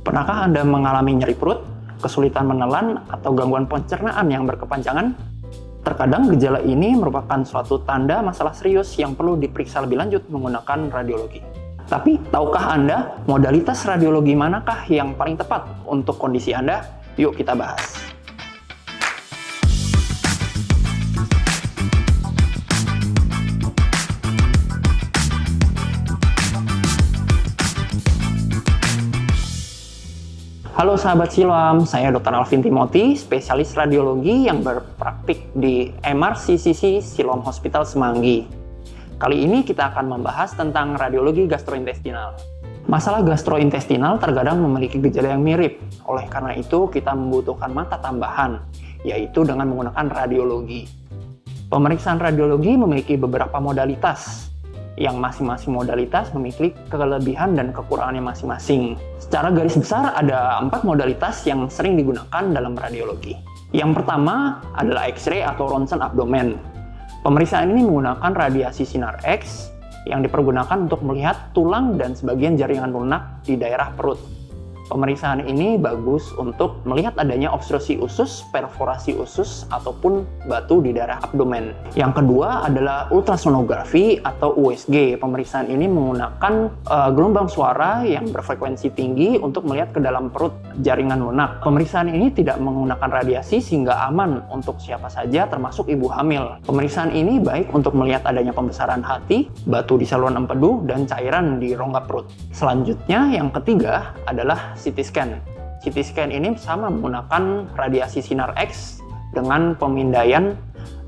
Pernahkah Anda mengalami nyeri perut, kesulitan menelan, atau gangguan pencernaan yang berkepanjangan? Terkadang gejala ini merupakan suatu tanda masalah serius yang perlu diperiksa lebih lanjut menggunakan radiologi. Tapi, tahukah Anda modalitas radiologi manakah yang paling tepat untuk kondisi Anda? Yuk kita bahas. Halo sahabat Siloam, saya Dr. Alvin Timothy, spesialis radiologi yang berpraktik di MRCCC Siloam Hospital Semanggi. Kali ini kita akan membahas tentang radiologi gastrointestinal. Masalah gastrointestinal terkadang memiliki gejala yang mirip, oleh karena itu kita membutuhkan mata tambahan, yaitu dengan menggunakan radiologi. Pemeriksaan radiologi memiliki beberapa modalitas, yang masing-masing modalitas memiliki kelebihan dan kekurangannya masing-masing. Secara garis besar ada 4 modalitas yang sering digunakan dalam radiologi. Yang pertama adalah X-ray atau ronsen abdomen. Pemeriksaan ini menggunakan radiasi sinar X yang dipergunakan untuk melihat tulang dan sebagian jaringan lunak di daerah perut. Pemeriksaan ini bagus untuk melihat adanya obstruksi usus, perforasi usus, ataupun batu di daerah abdomen. Yang kedua adalah ultrasonografi atau USG. Pemeriksaan ini menggunakan gelombang suara yang berfrekuensi tinggi untuk melihat ke dalam perut jaringan lunak. Pemeriksaan ini tidak menggunakan radiasi sehingga aman untuk siapa saja termasuk ibu hamil. Pemeriksaan ini baik untuk melihat adanya pembesaran hati, batu di saluran empedu, dan cairan di rongga perut. Selanjutnya yang ketiga adalah CT scan. CT scan ini sama menggunakan radiasi sinar X dengan pemindaian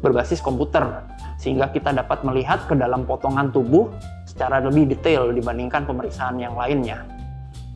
berbasis komputer, sehingga kita dapat melihat ke dalam potongan tubuh secara lebih detail dibandingkan pemeriksaan yang lainnya.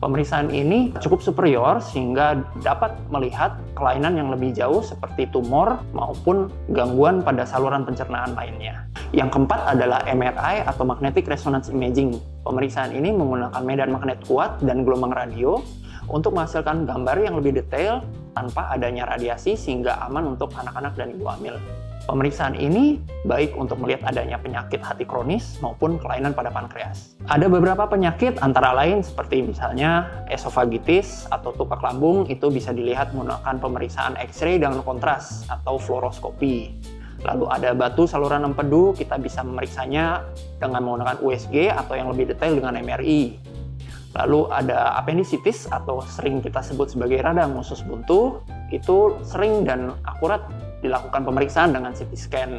Pemeriksaan ini cukup superior sehingga dapat melihat kelainan yang lebih jauh seperti tumor maupun gangguan pada saluran pencernaan lainnya. Yang keempat adalah MRI atau Magnetic Resonance Imaging. Pemeriksaan ini menggunakan medan magnet kuat dan gelombang radio untuk menghasilkan gambar yang lebih detail tanpa adanya radiasi sehingga aman untuk anak-anak dan ibu hamil. Pemeriksaan ini baik untuk melihat adanya penyakit hati kronis maupun kelainan pada pankreas. Ada beberapa penyakit antara lain seperti misalnya esofagitis atau tupak lambung, itu bisa dilihat menggunakan pemeriksaan X-ray dengan kontras atau fluoroskopi. Lalu ada batu saluran empedu, kita bisa memeriksanya dengan menggunakan USG atau yang lebih detail dengan MRI. Lalu ada appendicitis atau sering kita sebut sebagai radang usus buntu, itu sering dan akurat dilakukan pemeriksaan dengan CT scan.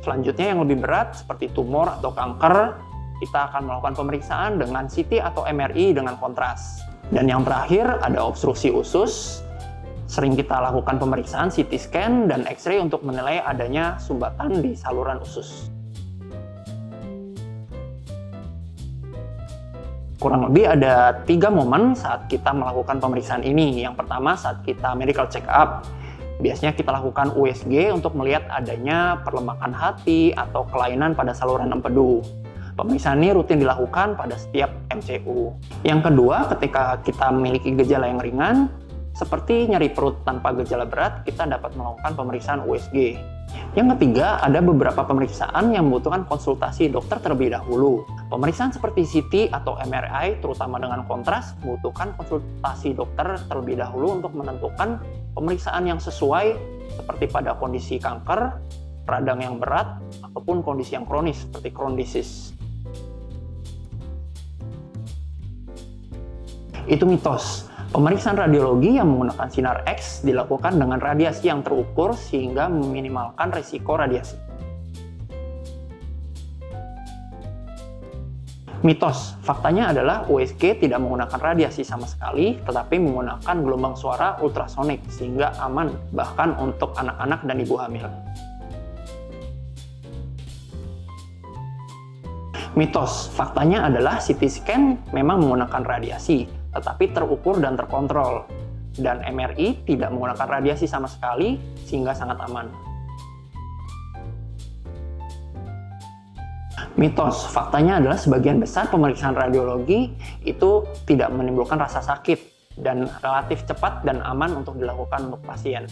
Selanjutnya yang lebih berat seperti tumor atau kanker, kita akan melakukan pemeriksaan dengan CT atau MRI dengan kontras. Dan yang terakhir ada obstruksi usus, sering kita lakukan pemeriksaan CT scan dan X-ray untuk menilai adanya sumbatan di saluran usus. Kurang lebih ada 3 momen saat kita melakukan pemeriksaan ini. Yang pertama saat kita medical check up. Biasanya kita lakukan USG untuk melihat adanya perlembakan hati atau kelainan pada saluran empedu. Pemeriksaan ini rutin dilakukan pada setiap MCU. Yang kedua, ketika kita memiliki gejala yang ringan, seperti nyeri perut tanpa gejala berat, kita dapat melakukan pemeriksaan USG. Yang ketiga, ada beberapa pemeriksaan yang membutuhkan konsultasi dokter terlebih dahulu. Pemeriksaan seperti CT atau MRI, terutama dengan kontras, membutuhkan konsultasi dokter terlebih dahulu untuk menentukan pemeriksaan yang sesuai, seperti pada kondisi kanker, radang yang berat, ataupun kondisi yang kronis, seperti Crohn's disease. Itu mitos. Pemeriksaan radiologi yang menggunakan sinar X dilakukan dengan radiasi yang terukur sehingga meminimalkan risiko radiasi. Mitos, faktanya adalah USG tidak menggunakan radiasi sama sekali, tetapi menggunakan gelombang suara ultrasonik sehingga aman bahkan untuk anak-anak dan ibu hamil. Mitos, faktanya adalah CT scan memang menggunakan radiasi, tetapi terukur dan terkontrol. Dan MRI tidak menggunakan radiasi sama sekali, sehingga sangat aman. Mitos, faktanya adalah sebagian besar pemeriksaan radiologi itu tidak menimbulkan rasa sakit dan relatif cepat dan aman untuk dilakukan untuk pasien.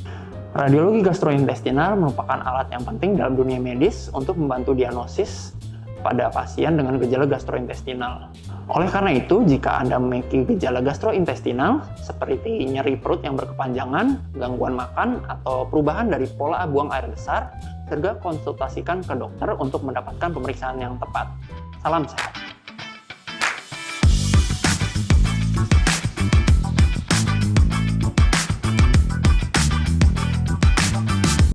Radiologi gastrointestinal merupakan alat yang penting dalam dunia medis untuk membantu diagnosis pada pasien dengan gejala gastrointestinal. Oleh karena itu, jika Anda memiliki gejala gastrointestinal seperti nyeri perut yang berkepanjangan, gangguan makan, atau perubahan dari pola buang air besar, segera konsultasikan ke dokter untuk mendapatkan pemeriksaan yang tepat. Salam sehat.